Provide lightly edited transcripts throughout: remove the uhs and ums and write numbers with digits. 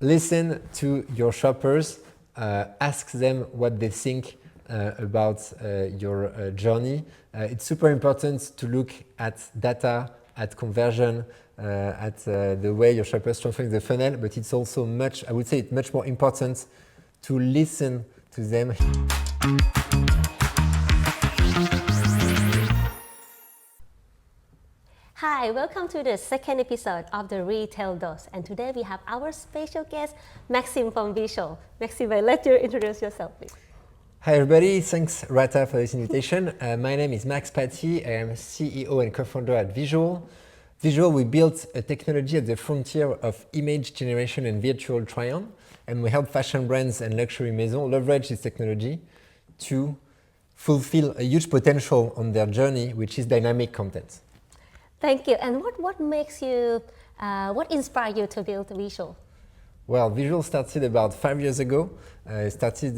listen to your shoppers, ask them what they think about your journey. It's super important to look at data, at conversion, at the way your shoppers transform the funnel, but it's also I would say it's much more important to listen to them. Hi, welcome to the second episode of the Retail Dose, and today we have our special guest, Maxime from Veesual. Maxime, I'll let you introduce yourself, please. Hi everybody, thanks Rata for this invitation. My name is Max Patty, I am CEO and co-founder at Veesual. Veesual, we built a technology at the frontier of image generation and virtual try-on, and we help fashion brands and luxury maisons leverage this technology to fulfill a huge potential on their journey, which is dynamic content. Thank you. And what makes you, what inspired you to build Veesual? Well, Veesual started about 5 years ago. It started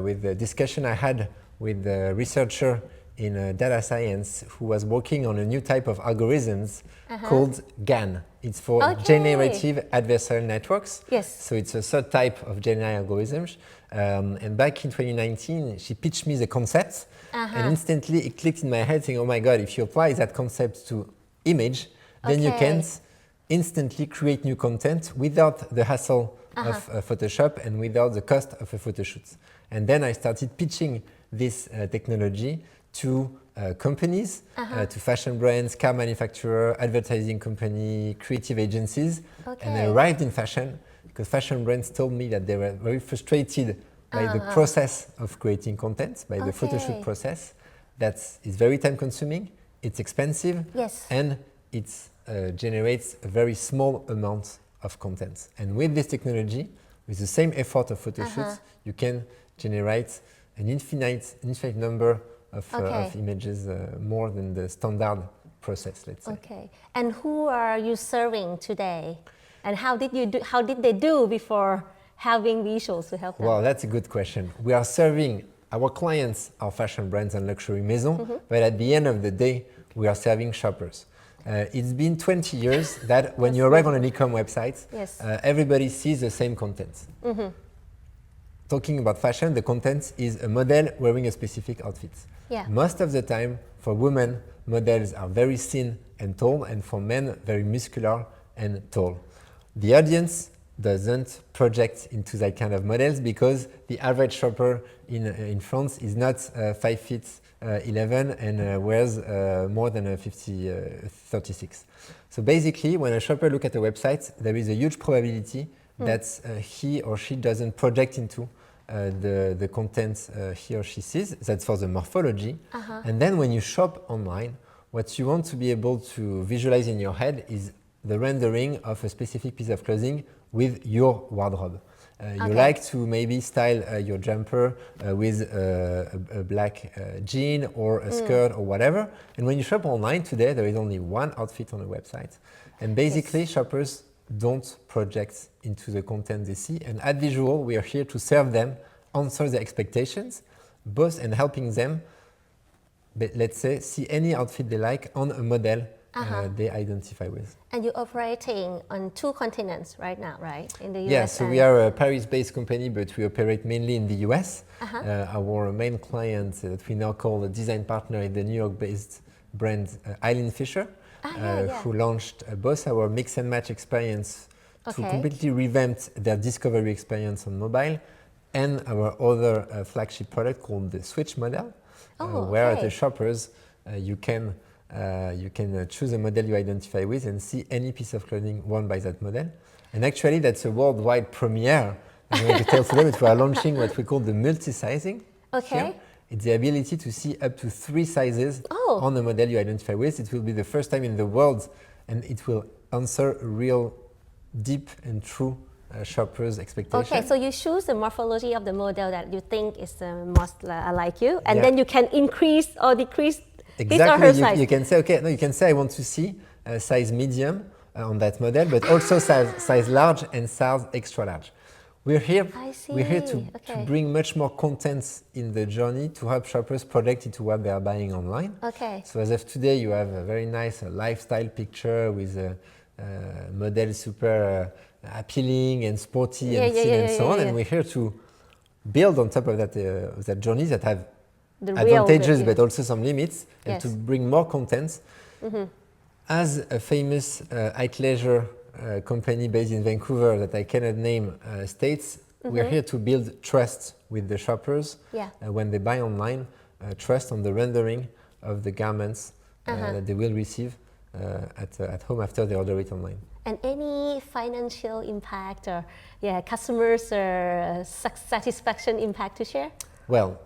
with a discussion I had with a researcher in data science who was working on a new type of algorithms called GAN. It's for generative adversarial networks. Yes. So it's a third type of GenAI algorithms. And back in 2019, she pitched me the concept, and instantly it clicked in my head saying, oh my God, if you apply that concept to image, then you can instantly create new content without the hassle of Photoshop and without the cost of a photo shoot. And then I started pitching this technology to companies, to fashion brands, car manufacturer, advertising company, creative agencies. And I arrived in fashion because fashion brands told me that they were very frustrated by the process of creating content, by the photo shoot process. That is very time consuming. It's expensive, and it generates a very small amount of content. And with this technology, with the same effort of photo shoots, you can generate an infinite number of images, more than the standard process, let's say. Okay. And who are you serving today? And how did they do before having Veesual to help them? Well, that's a good question. We are serving our clients, our fashion brands and luxury maisons, but at the end of the day, we are serving shoppers. It's been 20 years that when you arrive on an e-com website, everybody sees the same content. Talking about fashion, the content is a model wearing a specific outfit. Most of the time, for women, models are very thin and tall, and for men, very muscular and tall. The audience doesn't project into that kind of models because the average shopper in France is not 5 feet 11 and wears more than 36. So basically, when a shopper looks at a website, there is a huge probability that he or she doesn't project into the content he or she sees. That's for the morphology. And then when you shop online, what you want to be able to visualize in your head is the rendering of a specific piece of clothing with your wardrobe. You like to maybe style your jumper with a black jean or a skirt or whatever. And when you shop online today, there is only one outfit on the website. And basically, shoppers don't project into the content they see. And at Veesual, we are here to serve them, answer their expectations, both and helping them, let's say, see any outfit they like on a model they identify with. And you're operating on 2 continents right now, right? In the US. Yeah, so we are a Paris-based company, but we operate mainly in the US. Our main client that we now call a design partner is the New York-based brand Eileen Fisher, who launched both our mix and match experience to completely revamp their discovery experience on mobile, and our other flagship product called the Switch model, where the shoppers you can choose a model you identify with and see any piece of clothing worn by that model. And actually, that's a worldwide premiere. I'm going to tell today that we are launching what we call the multi-sizing. Here. It's the ability to see up to 3 sizes on the model you identify with. It will be the first time in the world, and it will answer real deep and true shopper's expectation. Okay, so you choose the morphology of the model that you think is the most like you, and then you can increase or decrease his or her size. You can say, you can say I want to see size medium on that model, but also size large and size extra large. We're here to bring much more content in the journey to help shoppers project into what they are buying online. So as of today, you have a very nice lifestyle picture with a model super appealing and sporty and thin and so on. And we're here to build on top of that journey that have The advantages real, but also some limits, and to bring more content. As a famous athleisure company based in Vancouver that I cannot name states, we're here to build trust with the shoppers when they buy online, trust on the rendering of the garments that they will receive at home after they order it online. And any financial impact or customers or satisfaction impact to share? Well,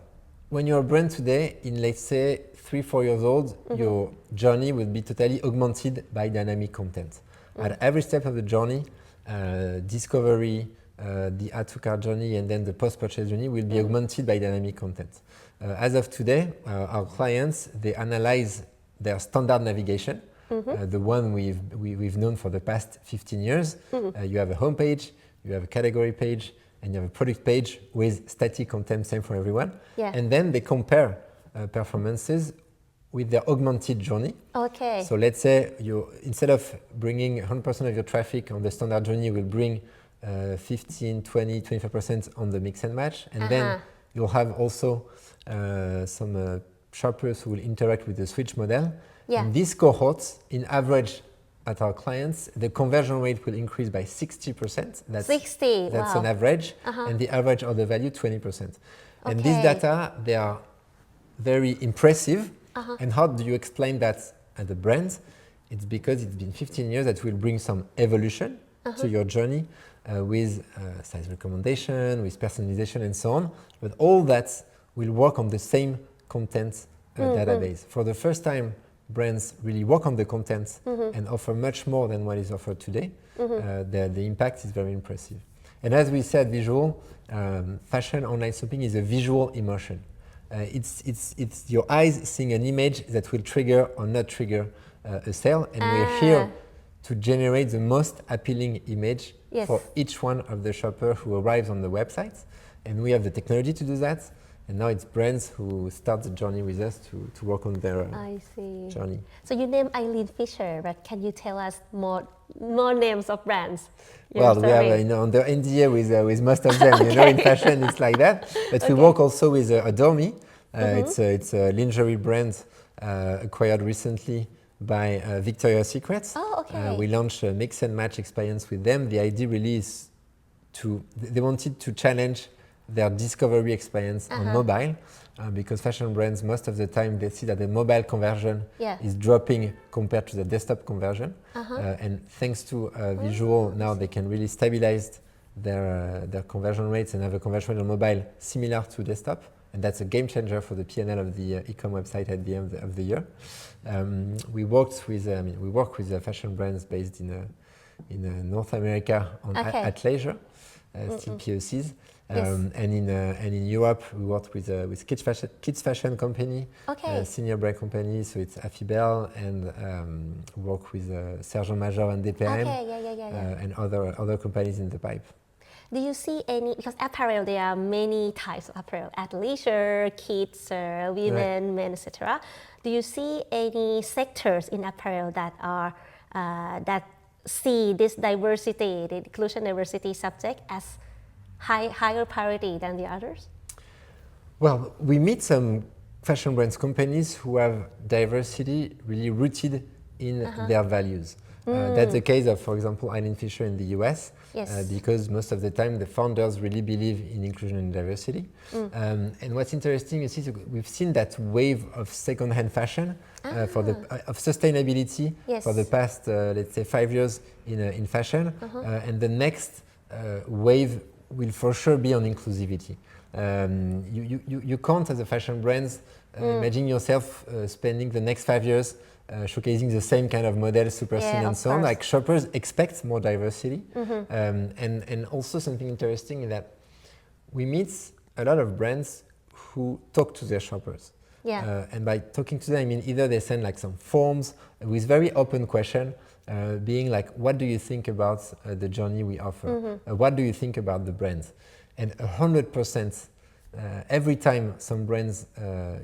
when you're a brand today, in let's say 3-4 years old, your journey will be totally augmented by dynamic content. At every step of the journey, discovery, the add to cart journey, and then the post-purchase journey will be augmented by dynamic content. As of today, our clients, they analyze their standard navigation, the one we've known for the past 15 years. You have a home page, you have a category page, and you have a product page with static content, same for everyone. And then they compare performances with their augmented journey. Okay. So let's say instead of bringing 100% of your traffic on the standard journey, you will bring 15, 20, 25% on the mix and match. And then you'll have also some shoppers who will interact with the switch model. In these cohorts, in average, at our clients, the conversion rate will increase by 60%. That's 60, That's wow. an average, and the average order value 20%. And these data, they are very impressive. And how do you explain that at the brand? It's because it's been 15 years that will bring some evolution to your journey with size recommendation, with personalization, and so on. But all that will work on the same content database. For the first time, brands really work on the content and offer much more than what is offered today. The impact is very impressive. And as we said, Veesual, fashion online shopping is a visual emotion. It's your eyes seeing an image that will trigger or not trigger a sale, and we're here to generate the most appealing image for each one of the shopper who arrives on the website. And we have the technology to do that. And now it's brands who start the journey with us to work on their journey. So you named Eileen Fisher, but can you tell us more names of brands? Well, we have under NDA with most of them. You know, in fashion it's like that. But we work also with Adore Me. It's a lingerie brand acquired recently by Victoria's Secret. We launched a mix and match experience with them. The idea really is they wanted to challenge their discovery experience on mobile, because fashion brands, most of the time, they see that the mobile conversion is dropping compared to the desktop conversion. And thanks to Veesual, now they can really stabilize their conversion rates and have a conversion rate on mobile similar to desktop. And that's a game changer for the P&L of the e-com website at the end of the year. We work with fashion brands based in North America on athleisure, still POCs. And in Europe, we worked with kids fashion company, senior brand company. So it's Affibel, and work with Sergent Major and DPM, and other companies in the pipe. Do you see any, because apparel, there are many types of apparel, athleisure, kids, women, men, etc. Do you see any sectors in apparel that are that see this diversity, the inclusion diversity subject as higher priority than the others? Well, we meet some fashion brands companies who have diversity really rooted in their values. That's the case of, for example, Eileen Fisher in the US, because most of the time the founders really believe in inclusion and diversity. And what's interesting is we've seen that wave of second-hand fashion of sustainability for the past, let's say, 5 years in fashion. And the next wave will for sure be on inclusivity. You can't, as a fashion brands, imagine yourself spending the next 5 years showcasing the same kind of models, super thin and so on. Like, shoppers expect more diversity. And also something interesting is that we meet a lot of brands who talk to their shoppers. And by talking to them, I mean either they send like some forms with very open question, being like, what do you think about the journey we offer? What do you think about the brands? And 100%, every time some brands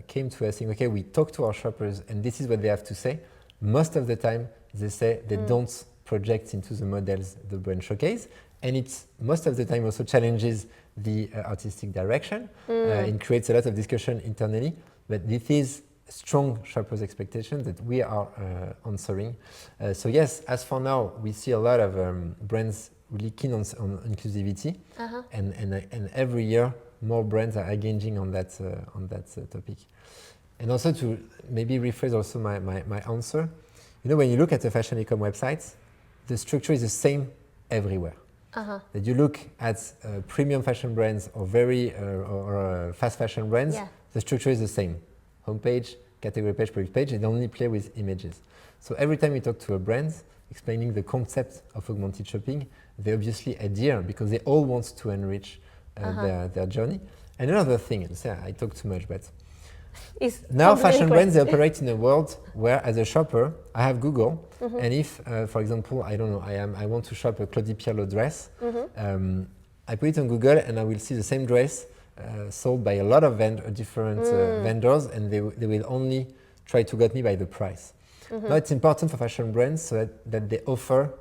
came to us saying, okay, we talk to our shoppers and this is what they have to say, most of the time they say they don't projects into the models the brand showcase, and it's most of the time also challenges the artistic direction. It creates a lot of discussion internally, but this is strong shoppers' expectation that we are answering. So yes, as for now, we see a lot of brands really keen on inclusivity, and every year more brands are engaging on that topic. And also to maybe rephrase also my answer, you know, when you look at a fashion e-com website, the structure is the same everywhere. That you look at premium fashion brands or fast fashion brands, the structure is the same. Homepage, category page, product page, and only play with images. So every time we talk to a brand explaining the concept of augmented shopping, they obviously adhere because they all want to enrich their journey. And another thing, I talk too much, but now fashion brands, they operate in a world where as a shopper, I have Google, and if, for example, I don't know, I want to shop a Claudie Pierlot dress, I put it on Google and I will see the same dress sold by a lot of different vendors, and they will only try to get me by the price. Now it's important for fashion brands so that they offer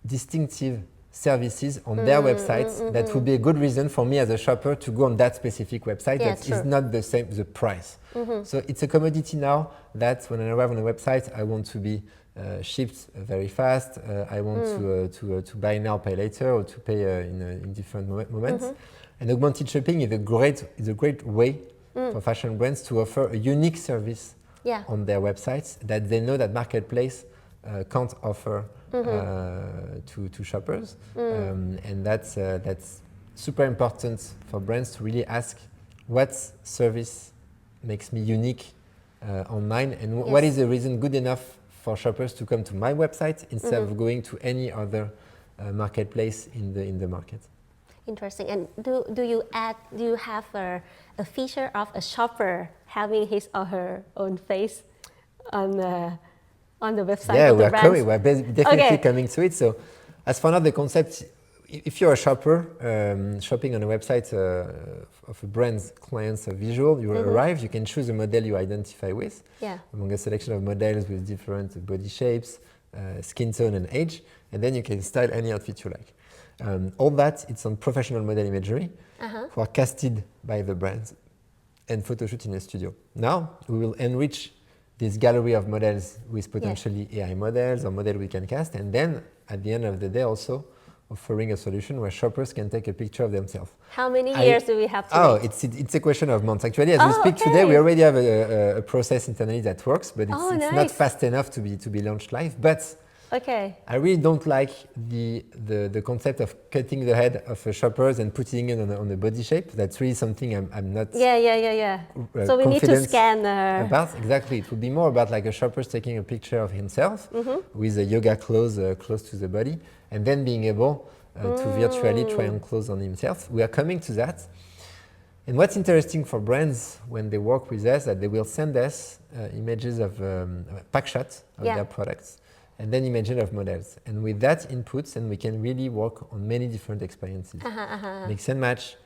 distinctive services on their websites that would be a good reason for me as a shopper to go on that specific website that is not the same, the price. So it's a commodity now that when I arrive on a website, I want to be shipped very fast. I want to buy now, pay later, or to pay in different moments. And augmented shopping is a great way for fashion brands to offer a unique service on their websites that they know that marketplace can't offer to shoppers, and that's super important for brands to really ask what service makes me unique online, and what is the reason good enough for shoppers to come to my website instead of going to any other marketplace in the market. Interesting. And do you have a feature of a shopper having his or her own face on the website? Yeah, of the we're definitely coming to it. So as for now, the concept, if you're a shopper shopping on a website of a brand's clients of Veesual, you arrive, you can choose a model you identify with among a selection of models with different body shapes, skin tone and age, and then you can style any outfit you like. All that, it's on professional model imagery who are casted by the brands and photoshoot in a studio. Now, we will enrich this gallery of models with potentially AI models or model we can cast, and then at the end of the day also offering a solution where shoppers can take a picture of themselves. How many years do we have to wait? It's a question of months. Actually, as we speak today, we already have a process internally that works, but it's not fast enough to be launched live. But I really don't like the concept of cutting the head of shoppers and putting it on a body shape. That's really something I'm not so we need to scan about. Exactly. It would be more about like a shopper taking a picture of himself with a yoga clothes close to the body, and then being able to virtually try on clothes on himself. We are coming to that. And what's interesting for brands when they work with us, that they will send us images of pack shots of their products, and then images of models. And with that inputs, and we can really work on many different experiences. Mix and match,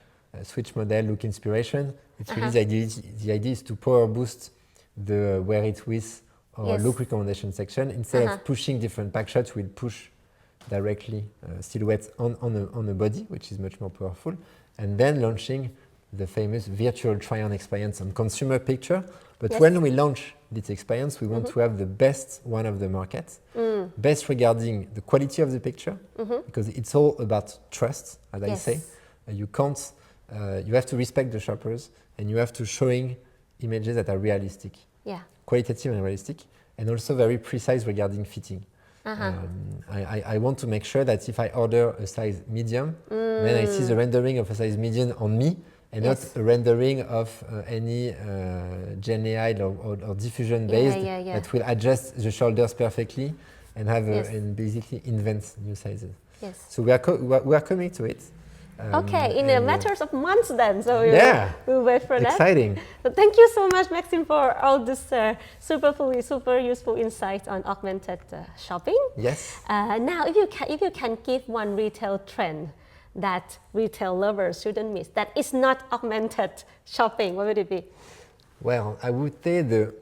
switch model, look inspiration. It's really the idea is to power boost the wear it with or look recommendation section. Instead of pushing different pack shots, we'll push directly silhouettes on a body, which is much more powerful. And then launching the famous virtual try-on experience on consumer picture. But when we launch this experience, we want to have the best one of the market, best regarding the quality of the picture, because it's all about trust, as I say. You can't, you have to respect the shoppers, and you have to showing images that are realistic, qualitative and realistic, and also very precise regarding fitting. I want to make sure that if I order a size medium, then I see the rendering of a size medium on me, and not a rendering of any Gen AI or diffusion based that will adjust the shoulders perfectly and have and basically invent new sizes. So we are coming to it. In a matter of months then, so we'll wait for that. Exciting. But thank you so much, Maxime, for all this super useful insights on augmented shopping. Now, if you can give one retail trend that retail lovers shouldn't miss, that is not augmented shopping, what would it be? Well, I would say the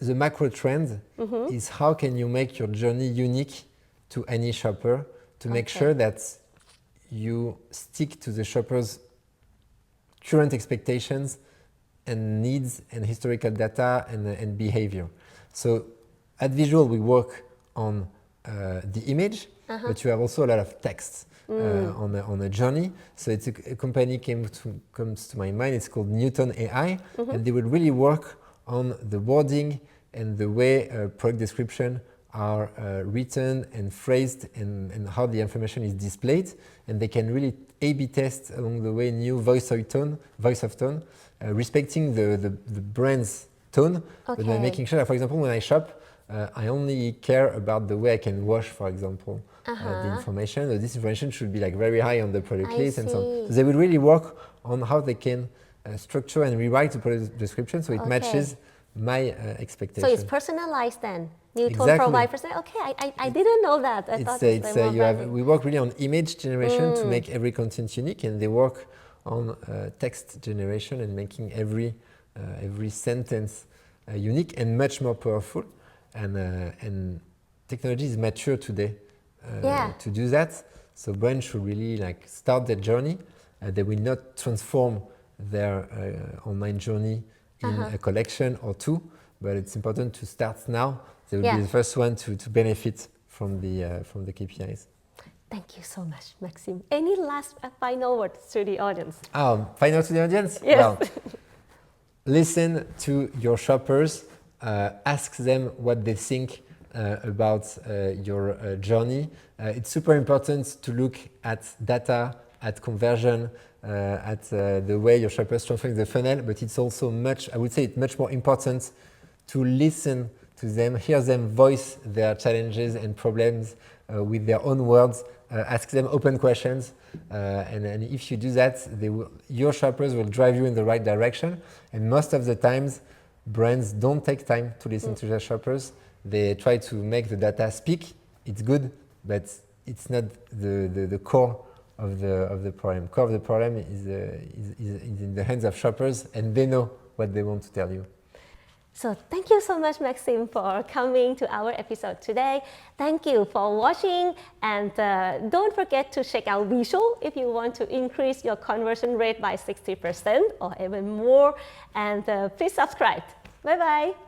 macro trend is how can you make your journey unique to any shopper to make sure that you stick to the shopper's current expectations and needs and historical data and behavior. So at Veesual, we work on the image, but you have also a lot of text on a journey. So it's a company comes to my mind. It's called Newton AI, and they will really work on the wording and the way product description are written and phrased and how the information is displayed, and they can really A/B test along the way new voice of tone, respecting the brand's tone, but by making sure that, for example, when I shop, I only care about the way I can wash, for example, the information. This information should be like very high on the product list and so on. So they will really work on how they can structure and rewrite the product description so it matches my expectations. So it's personalized then. Newton provide personal. Okay, I didn't know that. I thought we work really on image generation to make every content unique, and they work on text generation and making every sentence unique and much more powerful. And technology is mature today to do that. So brands should really like start their journey. They will not transform their online journey in a collection or two, but it's important to start now. They will be the first one to benefit from the KPIs. Thank you so much, Maxime. Any last final words to the audience? Final to the audience? Yes. Well, listen to your shoppers. Ask them what they think about your journey. It's super important to look at data, at conversion, at the way your shoppers transform the funnel, but it's also much more important to listen to them, hear them voice their challenges and problems with their own words, ask them open questions, and if you do that, your shoppers will drive you in the right direction. And most of the times, brands don't take time to listen to their shoppers. They try to make the data speak. It's good, but it's not the core of the problem. Core of the problem is in the hands of shoppers, and they know what they want to tell you. So thank you so much, Maxime, for coming to our episode today. Thank you for watching, and don't forget to check out Veesual if you want to increase your conversion rate by 60% or even more, and please subscribe. Bye-bye.